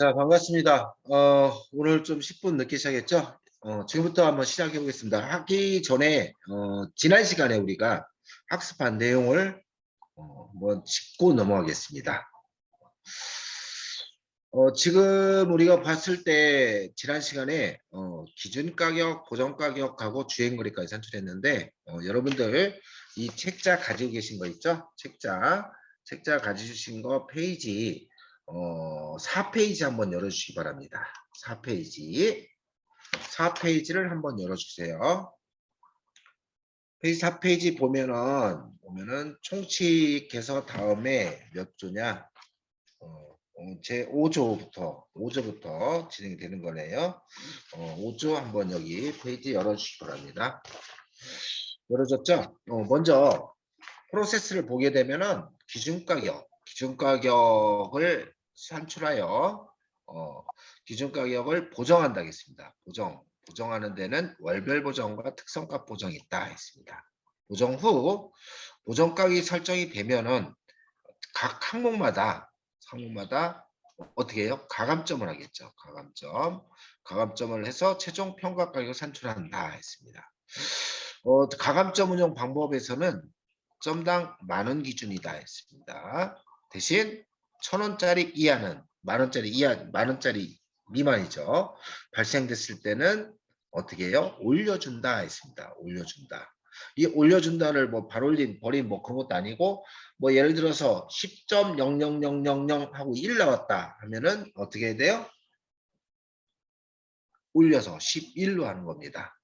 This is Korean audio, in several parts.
자, 반갑습니다. 오늘 좀 10분 늦게 시작했죠? 지금부터 한번 시작해 보겠습니다. 하기 전에, 지난 시간에 우리가 학습한 내용을 한번 짚고 넘어가겠습니다. 지금 우리가 봤을 때, 지난 시간에, 기준가격, 보정가격하고 주행거리까지 산출했는데, 여러분들 이 책자 가지고 계신 거 있죠? 책자 가지신 거 페이지, 4페이지 한번 열어주시기 바랍니다. 4페이지를 한번 열어주세요. 페이지 4페이지 보면은 총칙해서 다음에 몇 조냐? 제 5조부터 진행이 되는 거네요. 5조 한번 여기 페이지 열어주시기 바랍니다. 열어졌죠? 먼저 프로세스를 보게 되면은 기준가격을 산출하여 기준가격을 보정한다 했습니다. 보정하는 데는 월별 보정과 특성값 보정이 있다 했습니다. 보정 후 보정가격이 설정이 되면은 각 항목마다 어떻게 해요? 가감점을 하겠죠. 가감점을 해서 최종 평가 가격을 산출한다 했습니다. 가감점 운영 방법에서는 점당 만원 기준이다 했습니다. 대신 1,000원짜리 이하는 만원짜리 미만이죠. 발생됐을 때는 어떻게 해요? 올려준다 했습니다. 올려준다. 이 올려준다를 뭐 발올림, 버림 뭐 그런 것도 아니고 뭐 예를 들어서 10.00000 하고 1 나왔다 하면은 어떻게 해야 돼요? 올려서 11로 하는 겁니다.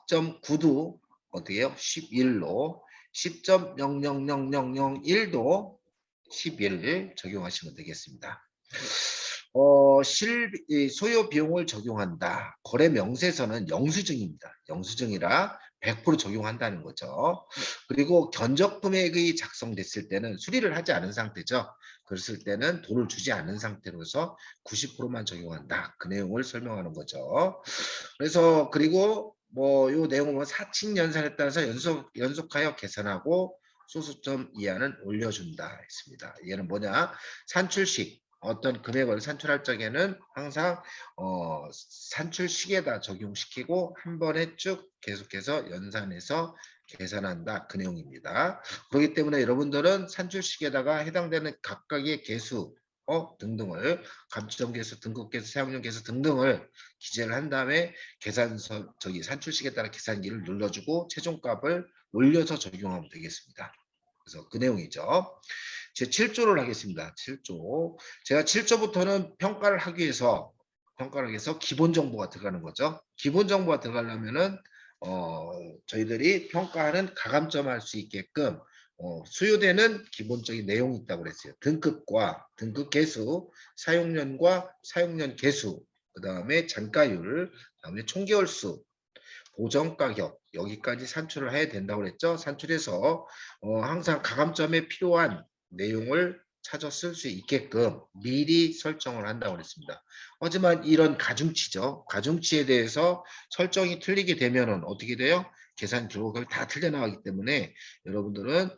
10.9도 어떻게 해요? 11로 10.00001도 11 적용하시면 되겠습니다. 소요 비용을 적용한다. 거래 명세서는 영수증입니다. 영수증이라 100% 적용한다는 거죠. 그리고 견적 금액이 작성됐을 때는 수리를 하지 않은 상태죠. 그랬을 때는 돈을 주지 않은 상태로서 90%만 적용한다. 그 내용을 설명하는 거죠. 그래서 그리고 뭐 요 내용은 사칙 연산에 따라서 연속하여 계산하고 소수점 이하는 올려준다 했습니다. 얘는 뭐냐? 산출식 어떤 금액을 산출할 적에는 항상 산출식에다 적용시키고 한 번에 쭉 계속해서 연산해서 계산한다 그 내용입니다. 그렇기 때문에 여러분들은 산출식에다가 해당되는 각각의 개수 등등을 감점계수, 등급계수, 사용료계수 등등을 기재를 한 다음에 계산서 산출식에 따라 계산기를 눌러주고 최종값을 올려서 적용하면 되겠습니다. 그래서 그 내용이죠. 제 7조를 하겠습니다. 7조. 제가 7조부터는 평가를 하기 위해서 기본 정보가 들어가는 거죠. 기본 정보가 들어가려면은 저희들이 평가하는 가감점 할 수 있게끔 수요되는 기본적인 내용이 있다고 그랬어요. 등급과 등급 개수, 사용년과 사용년 개수, 그 다음에 잔가율, 그 다음에 총개월 수, 보정 가격 여기까지 산출을 해야 된다고 그랬죠. 산출해서 항상 가감점에 필요한 내용을 찾아 쓸 수 있게끔 미리 설정을 한다고 그랬습니다. 하지만 이런 가중치죠. 가중치에 대해서 설정이 틀리게 되면은 어떻게 돼요? 계산 기록을 다 틀려 나가기 때문에 여러분들은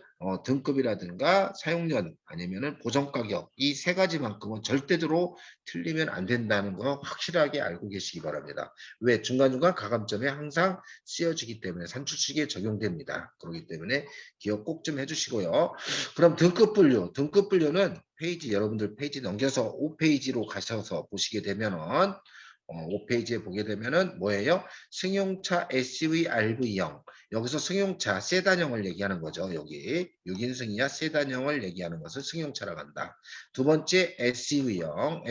등급이라든가 사용년 아니면은 보정 가격 이 세 가지만큼은 절대로 틀리면 안 된다는 거 확실하게 알고 계시기 바랍니다. 왜? 중간중간 가감점에 항상 쓰여지기 때문에 산출식에 적용됩니다. 그렇기 때문에 기억 꼭 좀 해주시고요. 그럼 등급 분류는 여러분들 페이지 넘겨서 5페이지로 가셔서 보시게 되면은 5페이지에 보게 되면은 뭐예요? 승용차 SUV RV형. 여기서 승용차 세단형을 얘기하는 거죠. 여기 6인승이야 세단형을 얘기하는 것을 승용차라고 한다. 두 번째 SUV형은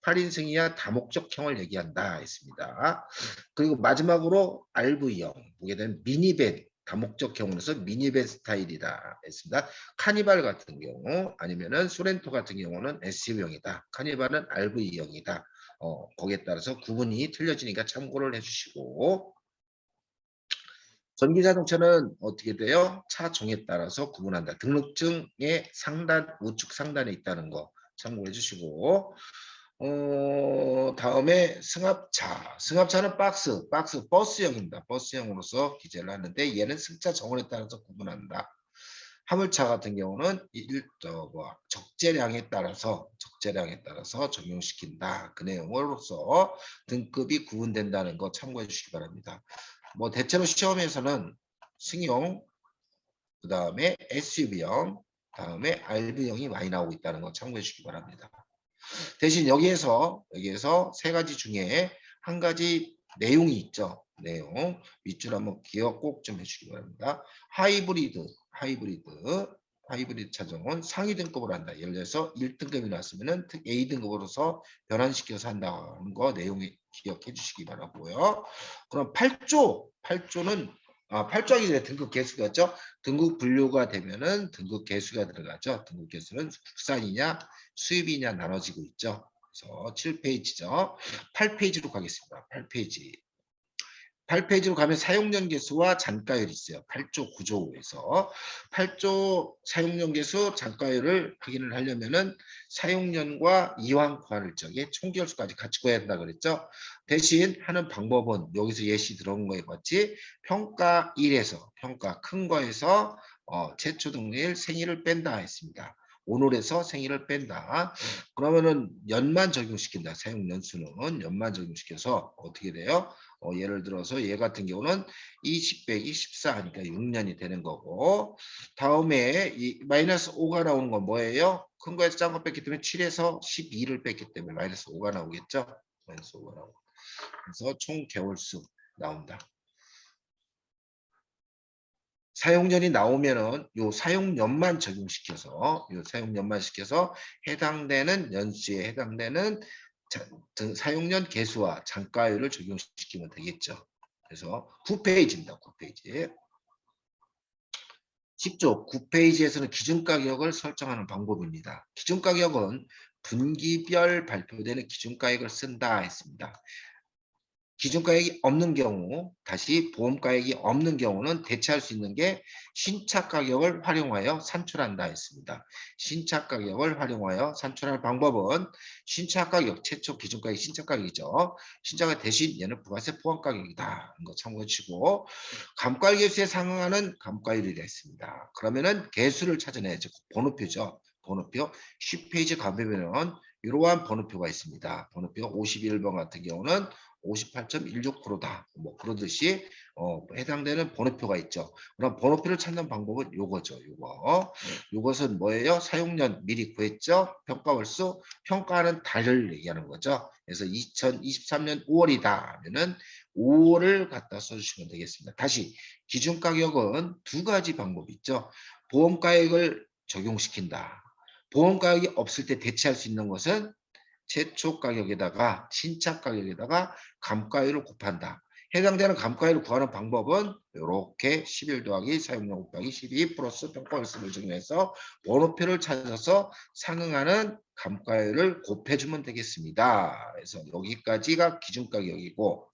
8인승이야 다목적형을 얘기한다 했습니다. 그리고 마지막으로 RV형 보게 되면 미니밴 다목적형으로서 미니밴 스타일이다 했습니다. 카니발 같은 경우 아니면은 소렌토 같은 경우는 SUV형이다. 카니발은 RV형이다. 거기에 따라서 구분이 틀려지니까 참고를 해주시고 전기자동차는 어떻게 돼요? 차종에 따라서 구분한다. 등록증의 우측 상단에 있다는 거 참고해 주시고 다음에 승합차는 버스형입니다. 버스형으로서 기재를 하는데 얘는 승차 정원에 따라서 구분한다. 화물차 같은 경우는 적재량에 따라서 적용시킨다. 그 내용으로서 등급이 구분된다는 거 참고해 주시기 바랍니다. 뭐 대체로 시험에서는 승용, 그 다음에 SUV형, 다음에 RV형이 많이 나오고 있다는 거 참고해 주시기 바랍니다. 대신 여기에서 세 가지 중에 한 가지 내용이 있죠. 내용 밑줄 한번 기억 꼭 좀 해주시기 바랍니다. 하이브리드 차종은 상위 등급으로 한다. 예를 들어서 1등급이 나왔으면은 A등급으로서 변환시켜서 한다는 거 내용이 기억해 주시기 바라고요. 그럼 8조는 8조 하기 전에 등급 개수가죠. 등급 분류가 되면은 등급 개수가 들어가죠. 등급 개수는 국산이냐 수입이냐 나눠지고 있죠. 그래서 7페이지죠. 8페이지로 가겠습니다. 8페이지로 가면 사용년 개수와 잔가율이 있어요. 8조 9조에서 8조 사용년 개수 잔가율을 확인을 하려면은 사용년과 이왕 구할 적에 총결수까지 같이 구해야 된다 그랬죠. 대신 하는 방법은 여기서 예시 들어온 거에 같이 평가 1에서 평가 큰 거에서 최초 등일 생일을 뺀다 했습니다. 오늘에서 생일을 뺀다. 그러면은 연만 적용시킨다. 사용 연수는 연만 적용시켜서 어떻게 돼요? 예를 들어서 얘 같은 경우는 20 빼기 14 하니까 6년이 되는 거고, 다음에 이 마이너스 5가 나오는 건 뭐예요? 큰 거에서 작은 거 뺐기 때문에 7에서 12를 뺐기 때문에 마이너스 5가 나오겠죠? 마이너스 5가 나오고. 그래서 총 개월수 나온다. 사용년이 나오면은 요 사용년만 적용시켜서 해당되는 연수에 해당되는 사용년 개수와 잔가율을 적용시키면 되겠죠. 그래서 9페이지입니다. 9페이지. 10조 9페이지에서는 기준가격을 설정하는 방법입니다. 기준가격은 분기별 발표되는 기준가격을 쓴다 했습니다. 기준가액이 없는 경우, 다시 보험가액이 없는 경우는 대체할 수 있는 게 신차가격을 활용하여 산출한다 했습니다. 신차가격을 활용하여 산출할 방법은 신차가격, 최초 기준가액이 신차가격이죠. 신차가 대신 얘는 부가세 포함가격이다. 이거 참고해 주시고, 감가계수에 상응하는 감가율이라 했습니다. 그러면은 개수를 찾아내야죠. 번호표죠. 번호표 10페이지 가보면은 이러한 번호표가 있습니다. 번호표 51번 같은 경우는 58.16%다. 뭐 그러듯이 해당되는 번호표가 있죠. 그럼 번호표를 찾는 방법은 요거죠. 요것은 뭐예요? 사용년 미리 구했죠. 평가월수, 평가하는 달을 얘기하는 거죠. 그래서 2023년 5월이다 하면은 5월을 갖다 써주시면 되겠습니다. 다시 기준가격은 두 가지 방법이 있죠. 보험가액을 적용시킨다. 보험가액이 없을 때 대체할 수 있는 것은 최초 가격에다가 신차 가격에다가 감가율을 곱한다. 해당되는 감가율을 구하는 방법은 이렇게 11 더하기 사용량 곱하기 12 플러스 평가월수를 적용해서 번호표를 찾아서 상응하는 감가율을 곱해주면 되겠습니다. 그래서 여기까지가 기준가격이고,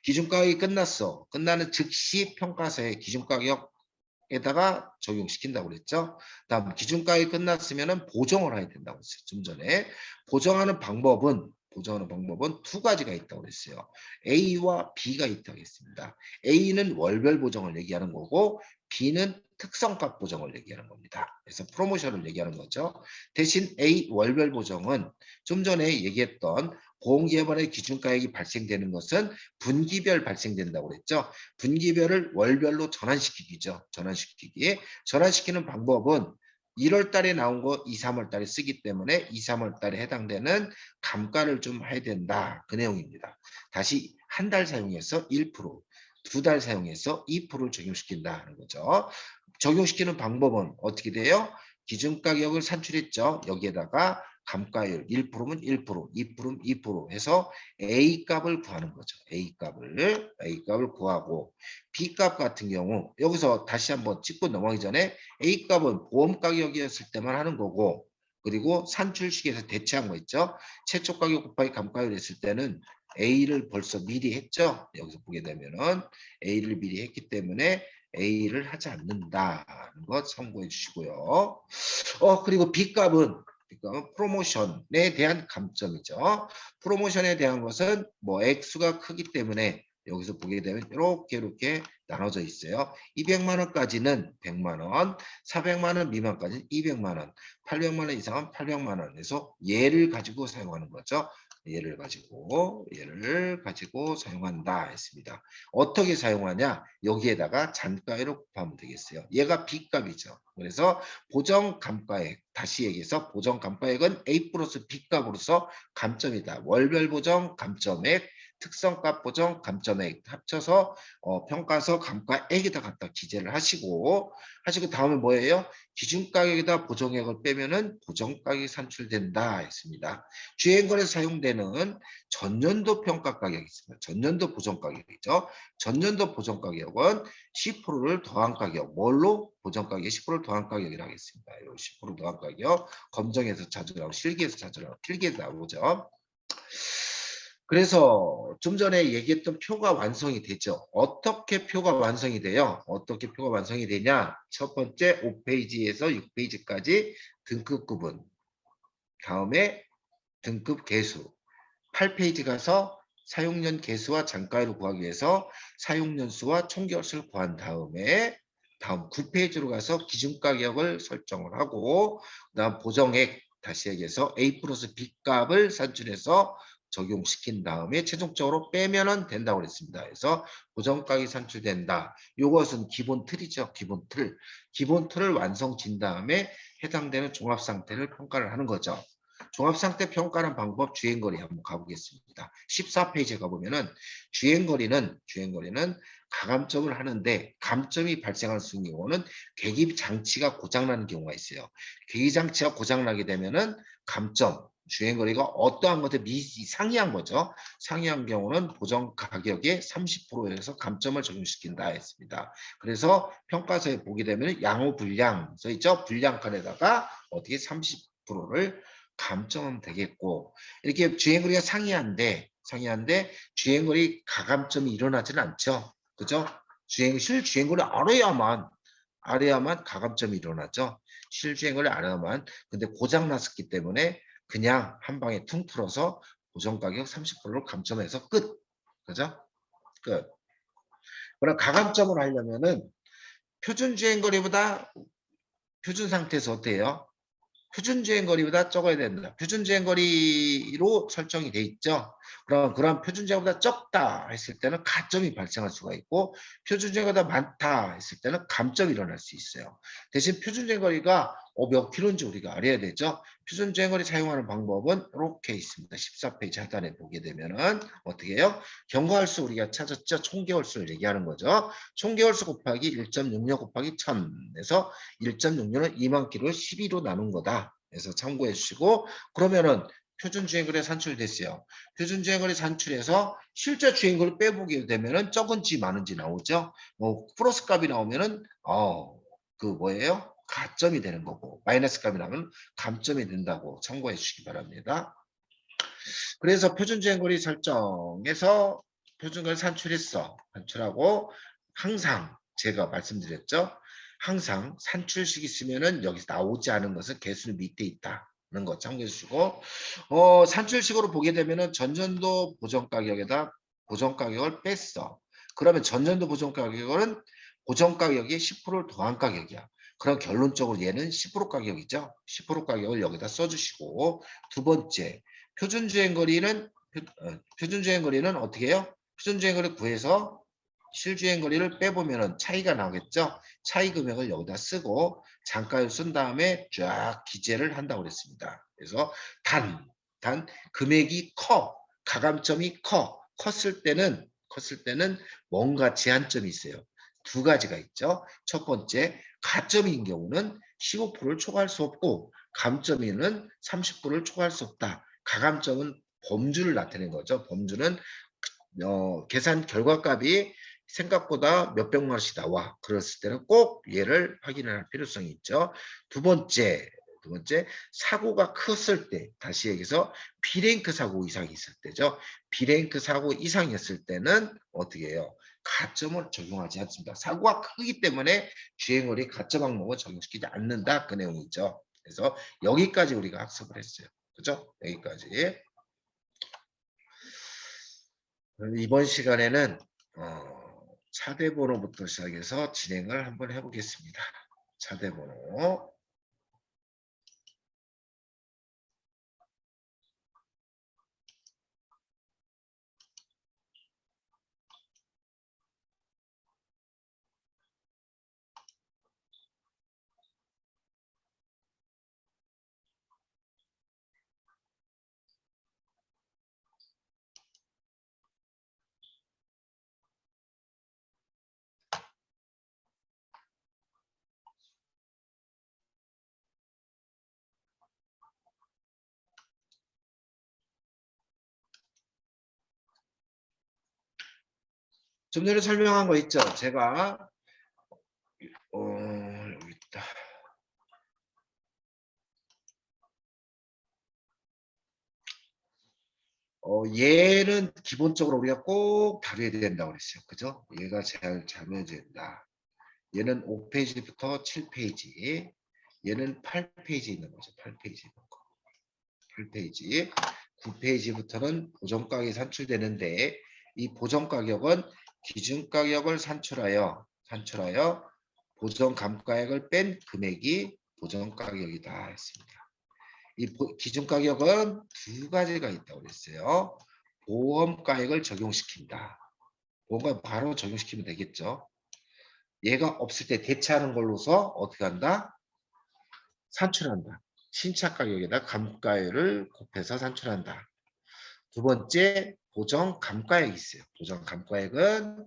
기준가격이 끝났어. 끝나는 즉시 평가서의 기준가격 에다가 적용시킨다고 그랬죠. 다음 기준가액이 끝났으면 보정을 해야 된다고 했어요. 좀 전에 보정하는 방법은 두 가지가 있다고 그랬어요. A와 B가 있다고 했습니다. A는 월별 보정을 얘기하는 거고 B는 특성값 보정을 얘기하는 겁니다. 그래서 프로모션을 얘기하는 거죠. 대신 A 월별 보정은 좀 전에 얘기했던 보험기업원의 기준가액이 발생되는 것은 분기별 발생된다고 그랬죠. 분기별을 월별로 전환시키기죠. 전환시키는 방법은 1월 달에 나온 거 2, 3월 달에 쓰기 때문에 2, 3월 달에 해당되는 감가를 좀 해야 된다. 그 내용입니다. 다시 한 달 사용해서 1%, 두 달 사용해서 2%를 적용시킨다는 거죠. 적용시키는 방법은 어떻게 돼요? 기준가격을 산출했죠. 여기에다가 감가율 1%면 1%, 2%면 2% 해서 A값을 구하는 거죠. A값을 구하고 B값 같은 경우 여기서 다시 한번 짚고 넘어가기 전에 A값은 보험가격이었을 때만 하는 거고, 그리고 산출식에서 대체한 거 있죠. 최초가격 곱하기 감가율 했을 때는 A를 벌써 미리 했죠. 여기서 보게 되면은 A를 미리 했기 때문에 A를 하지 않는다는 것 참고해 주시고요. 그리고 B값은 프로모션에 대한 감점이죠. 프로모션에 대한 것은 뭐 액수가 크기 때문에 여기서 보게 되면 이렇게 나눠져 있어요. 200만 원까지는 100만 원, 400만 원 미만까지는 200만 원, 800만 원 이상은 800만 원에서 얘를 가지고 사용하는 거죠. 얘를 가지고 사용한다 했습니다. 어떻게 사용하냐? 여기에다가 잔가액을 곱하면 되겠어요. 얘가 B값이죠. 그래서 보정감가액, 다시 얘기해서 보정감가액은 A 플러스 B값으로서 감점이다. 월별 보정 감점액, 특성값 보정 감점액 합쳐서 평가서 감가액에다 갖다 기재를 하시고 다음에 뭐예요? 기준가격에다 보정액을 빼면은 보정가격이 산출된다 했습니다. 주행거래에 사용되는 전년도 평가가격이 있습니다. 전년도 보정가격이죠. 전년도 보정가격은 10%를 더한 가격, 뭘로? 보정가격에 10%를 더한 가격이라고 하겠습니다. 10% 더한 가격, 검정에서 자주 나오고 실기에서 자주 나오고 필기에서 나오죠. 그래서 좀 전에 얘기했던 표가 완성이 되죠. 어떻게 표가 완성이 돼요? 어떻게 표가 완성이 되냐? 첫 번째 5페이지에서 6페이지까지 등급 구분, 다음에 등급 개수, 8페이지 가서 사용년 개수와 잔가율을 구하기 위해서 사용년수와 총개월수를 구한 다음에 다음 9페이지로 가서 기준가격을 설정을 하고 그다음 보정액 다시 얘기해서 A 플러스 B 값을 산출해서 적용시킨 다음에 최종적으로 빼면은 된다고 그랬습니다. 그래서 보정가격이 산출된다. 이것은 기본 틀이죠. 기본 틀. 기본 틀을 완성진 다음에 해당되는 종합상태를 평가를 하는 거죠. 종합상태 평가하는 방법 주행거리 한번 가보겠습니다. 14페이지에 가보면은 주행거리는 가감점을 하는데 감점이 발생할 수 있는 경우는 계기 장치가 고장나는 경우가 있어요. 계기 장치가 고장나게 되면은 감점 주행거리가 어떠한 것에 상이한 거죠. 상이한 경우는 보정 가격의 30%에서 감점을 적용시킨다 했습니다. 그래서 평가서에 보게 되면 양호 불량 써있죠. 불량칸에다가 어떻게 30%를 감점하면 되겠고 이렇게 주행거리가 상이한데 주행거리 가감점이 일어나지는 않죠. 그죠? 실주행거리 알아야만 가감점이 일어나죠. 실주행거리 알아야만. 근데 고장 났었기 때문에 그냥 한 방에 퉁 풀어서 고정가격 30%를 감점해서 끝. 그죠? 끝. 그럼 가감점을 하려면은 표준 주행거리보다 표준 상태에서 어때요? 표준 주행거리보다 적어야 된다. 표준 주행거리로 설정이 돼 있죠. 그럼 그런 표준 주행보다 적다 했을 때는 가점이 발생할 수가 있고 표준 주행보다 많다 했을 때는 감점이 일어날 수 있어요. 대신 표준 주행거리가 몇 킬로인지 우리가 알아야 되죠. 표준 주행거리 사용하는 방법은 이렇게 있습니다. 14페이지 하단에 보게 되면은 어떻게 해요? 경과할수 우리가 찾았죠. 총개월수를 얘기하는 거죠. 총개월수 곱하기 1.66 곱하기 1000에서 1.66은 2만 킬로 12로 나눈 거다. 그래서 참고해 주시고 그러면은 표준 주행거리 산출됐어요. 표준 주행거리 산출해서 실제 주행거리 빼보게 되면은 적은지 많은지 나오죠. 뭐 플러스 값이 나오면은 그 뭐예요? 가점이 되는 거고 마이너스 값이 나오면 감점이 된다고 참고해 주시기 바랍니다. 그래서 표준 주행거리 설정에서 표준거리 산출했어. 산출하고 항상 제가 말씀드렸죠. 항상 산출식 있으면은 여기서 나오지 않은 것은 개수는 밑에 있다는 거 참고해 주시고 산출식으로 보게 되면은 전년도 보정가격에다 보정가격을 뺐어. 그러면 전년도 보정가격은 보정가격이 10%를 더한 가격이야. 그럼 결론적으로 얘는 10% 가격이죠. 10% 가격을 여기다 써주시고 두 번째 표준주행거리는 어떻게 해요? 표준주행거리 구해서 실주행거리를 빼보면 차이가 나겠죠. 차이 금액을 여기다 쓰고 잔가를 쓴 다음에 쫙 기재를 한다고 그랬습니다. 그래서 단 금액이 가감점이 컸을 때는 뭔가 제한점이 있어요. 두 가지가 있죠. 첫 번째 가점인 경우는 15%를 초과할 수 없고 감점에는 30%를 초과할 수 없다. 가감점은 범주를 나타내는 거죠. 범주는 계산 결과값이 생각보다 몇백만 원씩 나와. 그랬을 때는 꼭 얘를 확인할 필요성이 있죠. 두 번째 사고가 컸을 때 다시 얘기해서 B랭크 사고 이상이 있을 때죠. B랭크 사고 이상이었을 때는 어떻게 해요? 가점을 적용하지 않습니다. 사고가 크기 때문에 주행거리 가점 항목을 적용시키지 않는다. 그 내용이죠. 그래서 여기까지 우리가 학습을 했어요. 그죠? 여기까지. 이번 시간에는 차대 번호부터 시작해서 진행을 한번 해보겠습니다. 차대 번호. 좀 전에 설명한 거 있죠? 제가 여기 있다. 얘는 기본적으로 우리가 꼭 다뤄야 된다고 그랬어요. 그죠? 얘가 잘 잡혀야 된다. 얘는 5페이지부터 7페이지. 얘는 8페이지 있는 거죠. 8페이지 있는 거. 8페이지. 9페이지부터는 보정가격이 산출되는데 이 보정가격은 기준가격을 산출하여 보정감가액을 뺀 금액이 보정가격이다 했습니다. 이 기준가격은 두 가지가 있다고 그랬어요. 보험가액을 적용시킨다. 보험가액 바로 적용시키면 되겠죠. 얘가 없을 때 대체하는 걸로서 어떻게 한다? 산출한다. 신차가격에다 감가율을 곱해서 산출한다. 두 번째, 보정감가액이 있어요. 보정감가액은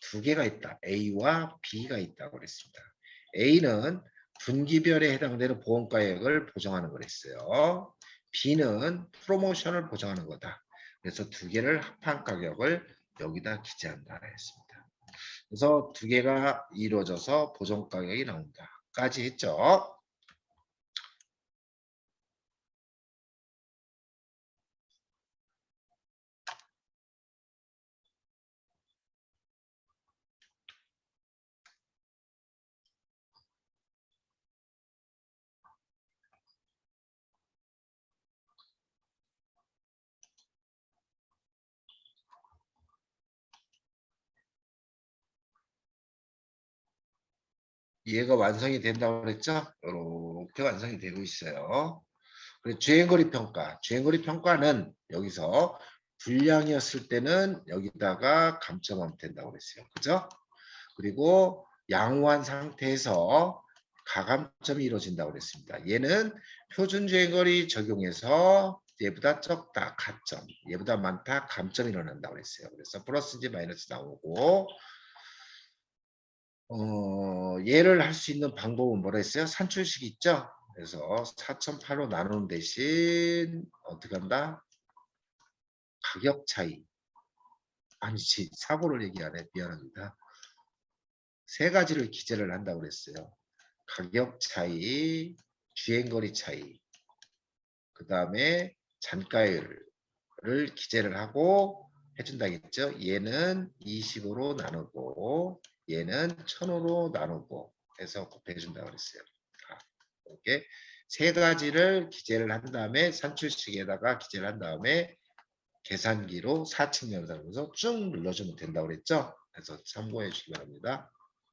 두 개가 있다. A와 B가 있다고 그랬습니다. A는 분기별에 해당되는 보험가액을 보정하는 거랬어요. B는 프로모션을 보정하는 거다. 그래서 두 개를 합한 가격을 여기다 기재한다 했습니다. 그래서 두 개가 이루어져서 보정가격이 나온다. 까지 했죠. 얘가 완성이 된다고 그랬죠? 이렇게 완성이 되고 있어요. 그리고 주행거리 평가. 주행거리 평가는 여기서 불량이었을 때는 여기다가 감점하면 된다고 그랬어요. 그죠? 그리고 양호한 상태에서 가감점이 이루어진다고 그랬습니다. 얘는 표준 주행거리 적용해서 얘보다 적다 가점, 얘보다 많다 감점이 일어난다고 그랬어요. 그래서 플러스인지 마이너스 나오고 얘를 할 수 있는 방법은 뭐라 했어요? 산출식 있죠? 그래서 4,008로 나누는 대신 어떻게 한다? 가격 차이. 아니지, 사고를 얘기하네. 미안합니다. 세 가지를 기재를 한다고 그랬어요. 가격 차이, 주행거리 차이, 그 다음에 잔가율을 기재를 하고 해준다겠죠. 얘는 25로 나누고 얘는 1000으로 나누고 해서 곱해준다고 그랬어요. 이렇게 세 가지를 기재를 한 다음에 산출식에다가 기재를 한 다음에 계산기로 4층 연산해서 쭉 눌러주면 된다고 그랬죠. 그래서 참고해 주시기 바랍니다.